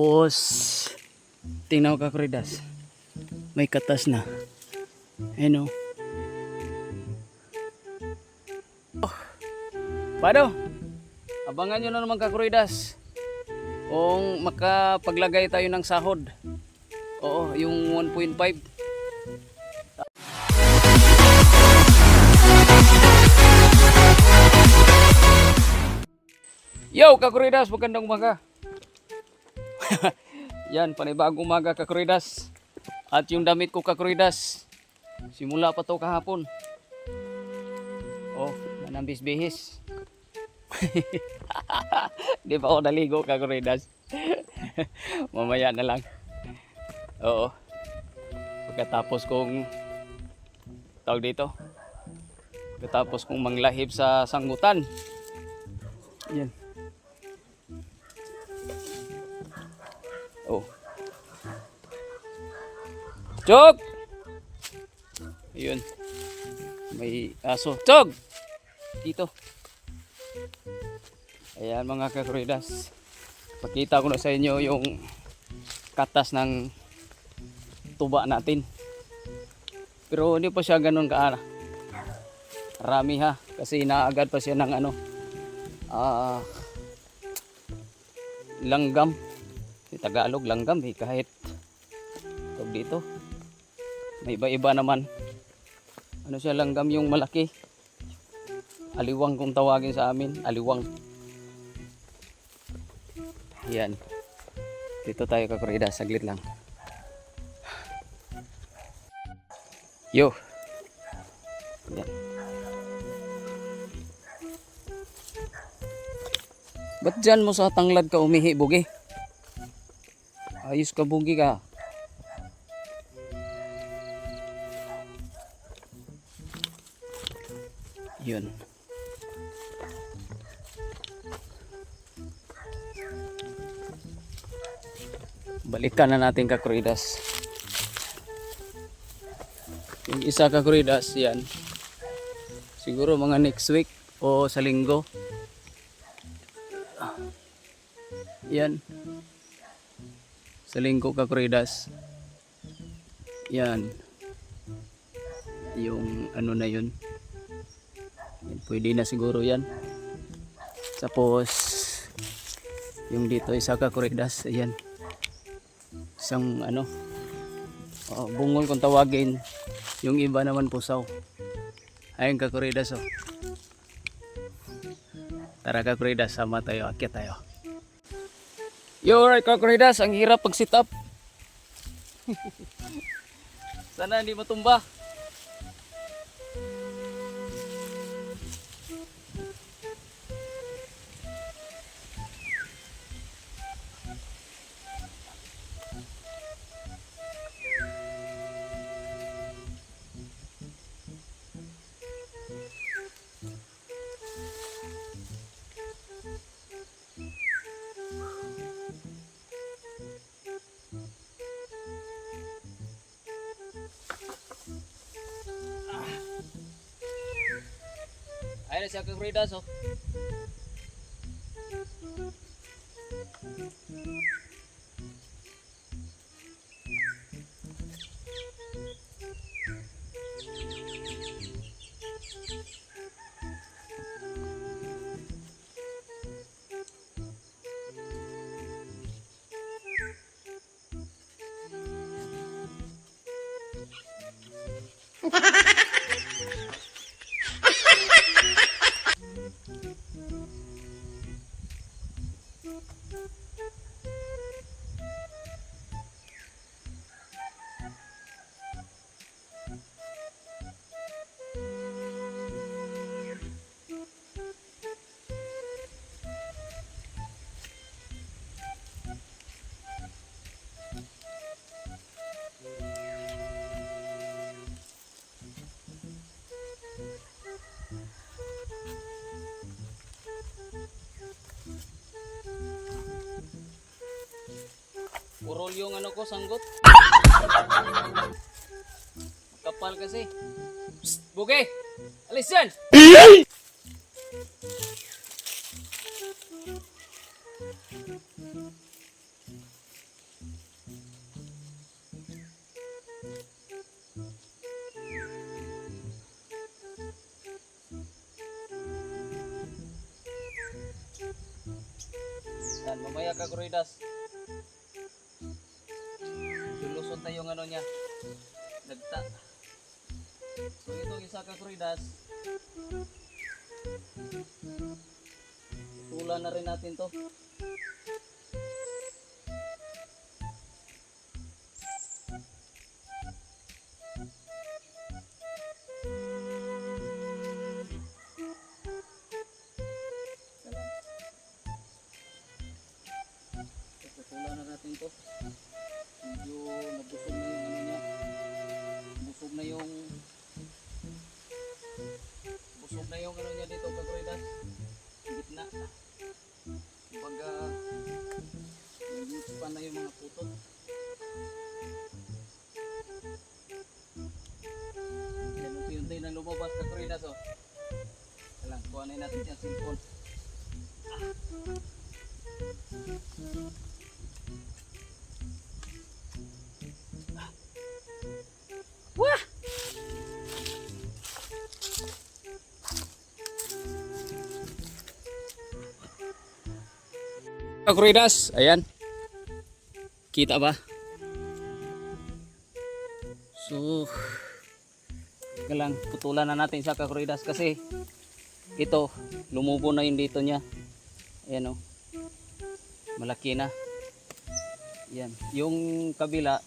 Tapos tingnan ko kakuridas, may katas na. Ayun o. Paano? Abangan nyo na naman kakuridas kung makapaglagay tayo ng sahod. Oo, yung 1.5. Yo kakuridas, magandang umaga. Yan, panibagong umaga kakuridas. At yung damit ko kakuridas, simula pa to kahapon. Oh, manambis-bihis. Di pa ako naligo kakuridas. Mamaya na lang. Oo. Pagkatapos kong tawag dito, pagkatapos kong manglahib sa sanggutan. Yan. Oh. Chog! Ayun. May aso. Chog! Dito. Ayan mga kakuridas. Pakita ko na sa inyo yung katas ng tuba natin. Pero hindi pa siya ganun karami ha. Kasi inaagad pa siya ng langgam. Sa Tagalog langgam kahit tawag dito. May iba-iba naman. Ano siya langgam yung malaki. Aliwang kung tawagin sa amin, aliwang. Yan. Dito tayo kakuridas, saglit lang. Yo. Yan. Ba't dyan mo sa tanglad ka umihi, bugi? Ayos ka, bugi ka. Yun. Balikan na natin kakuridas. Yung isa kakuridas yan. Siguro mga next week o sa linggo. Yan. Sa linggo kakuridas. Yan. Yung ano na yun. Pwede na siguro yan. Tapos yung dito isa kakuridas. Ayan. Isang bungol kung tawagin. Yung iba naman pusaw. Ayun kakuridas oh. Tara kakuridas, sama tayo, akyat tayo. Yo, alright kakuridas, ang hirap pag sit up. Sana hindi matumba. Ayun siya kakuridas oh. Purol yung ano ko, sanggot. Kapal kasi. Psst, buge! Alis yan! Yan, mamaya ka, Kuridas. Lulusot na yung ano niya. Nagta. So itong isa ka, Kuridas. Tulan na rin natin to. Tulan na natin to. Medyo nabusog na yung ano niya. Busog na yung ano niya dito, Kaguridas. Gitna. Pagka nag-mix pa na yung mga putot. Yan, unti-unti na lumabas, Kaguridas, oh. Kailang, kuhanin natin yung cellphone. Wah! Kaguridas, ayan. Kita ba? So, kailang putulan na natin sa Kaguridas kasi ito, lumubo na yung dito niya. Ayan, oh. Malaki na. Yan. Yung kabila,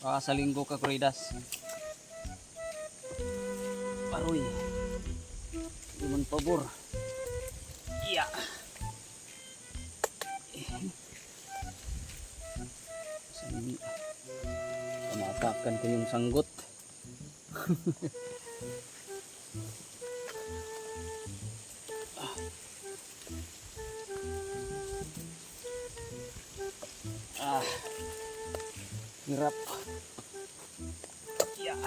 sa linggo, Kaguridas. Aroy. Hindi man pabor. Yeah. Pamatakan ko yung sanggot. Hirap. Yeah.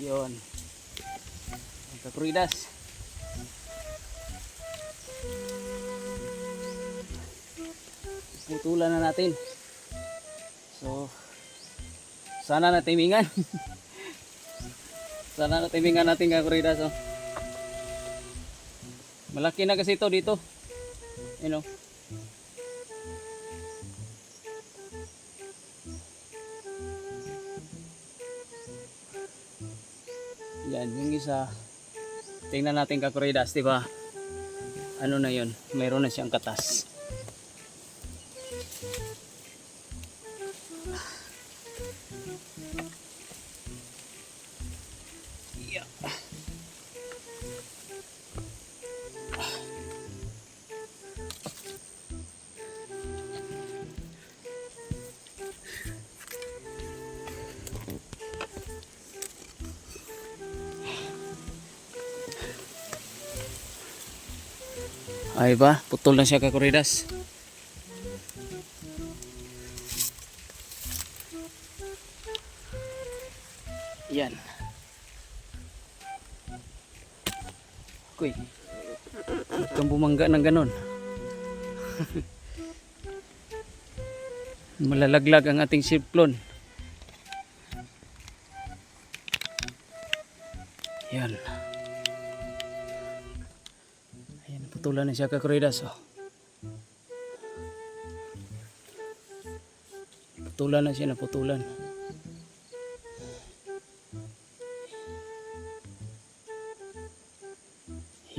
Yun. Kaguridas. Putulan na natin. So, sana natimingan. Sana natimingan natin, Kaguridas, oh. Malaki na kasi ito dito. You know. Yan, yung isa. Tingnan natin, Kaguridas, di ba? Ano na yun? Mayroon na siyang katas. Yeah. Ay ba? Putol na siya, Kaguridas. Yan. Kuy. Kang bumangga ng ganon. Malalaglag ang ating siplon. Yan. Ayan, putulan na siya, Kaguridas, oh. Putulan na siya, naputulan.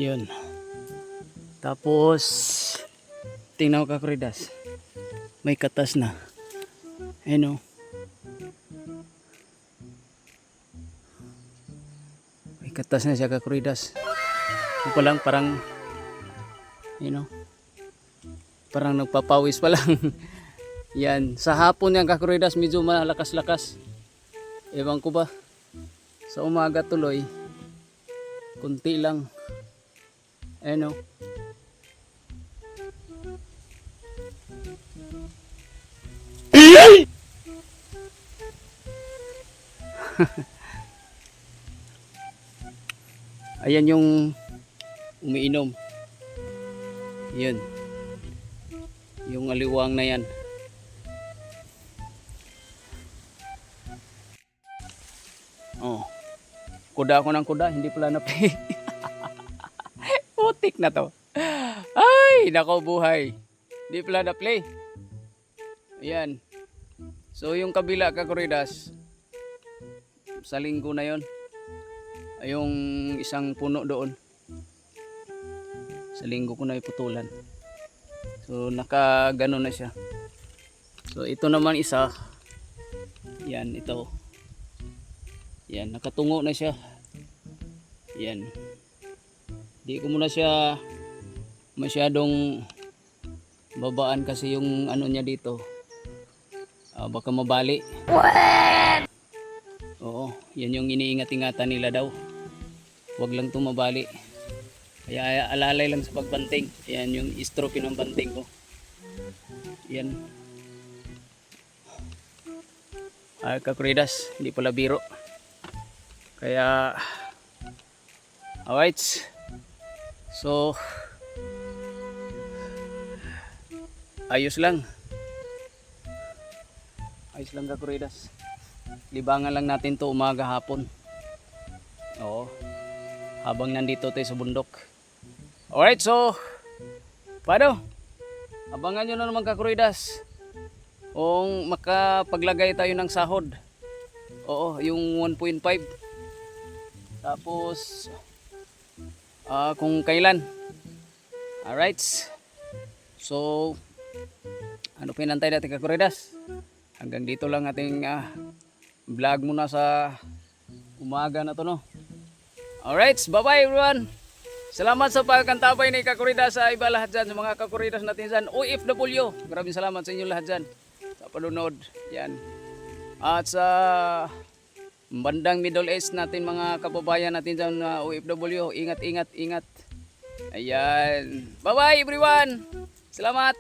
Yun. Tapos, tingnan ko kakuridas. May katas na. Ayun o. May katas na siya kakuridas. Ito pa lang parang, yun o. Parang nagpapawis pa lang. Yan. Sa hapon yan kakuridas, medyo malakas-lakas. Ewan ko ba. Sa umaga tuloy, kunti lang. Ayun o. Ayan yung umiinom. Yun. Yung aliwang na yan. Oh. Kuda ako ng kuda, hindi pala na-play. Putik na to. Ay, nako buhay. Hindi pala na-play. Ayan. So yung kabila kakuridas, sa linggo na yon, yung isang puno doon, sa linggo ko na iputulan. So nakagano na siya. So ito naman isa, yan ito, yan nakatungo na siya. Yan, di ko muna siya masyadong babaan kasi yung ano niya dito, baka mabali. Oo, yan yung iniingat-ingatan nila daw. Huwag lang tumabali. Kaya alalay lang sa pagbanting. Yan yung stroke ng banting ko. Yan. Kakuridas, hindi pala biro. Kaya, alright. So, ayos lang. Ayos lang kakuridas. Libangan lang natin to umaga hapon. Oo. Habang nandito tayo sa bundok. Alright, so paano? Abangan nyo na naman kakuridas. Kung makapaglagay tayo ng sahod. Oo, yung 1.5. Tapos kung kailan. Alright. So ano pinantay natin kakuridas? Hanggang dito lang ating vlog muna sa umaga na to, no. Alright, bye bye everyone. Salamat sa pagkantabay ni kakuridas sa iba lahat dyan, sa mga kakuridas natin dyan, OFW. Maraming salamat sa inyo lahat dyan sa panunod. Yan. At sa bandang Middle East natin, mga kababayan natin dyan na OFW, ingat. Ayan. Bye bye everyone. Salamat.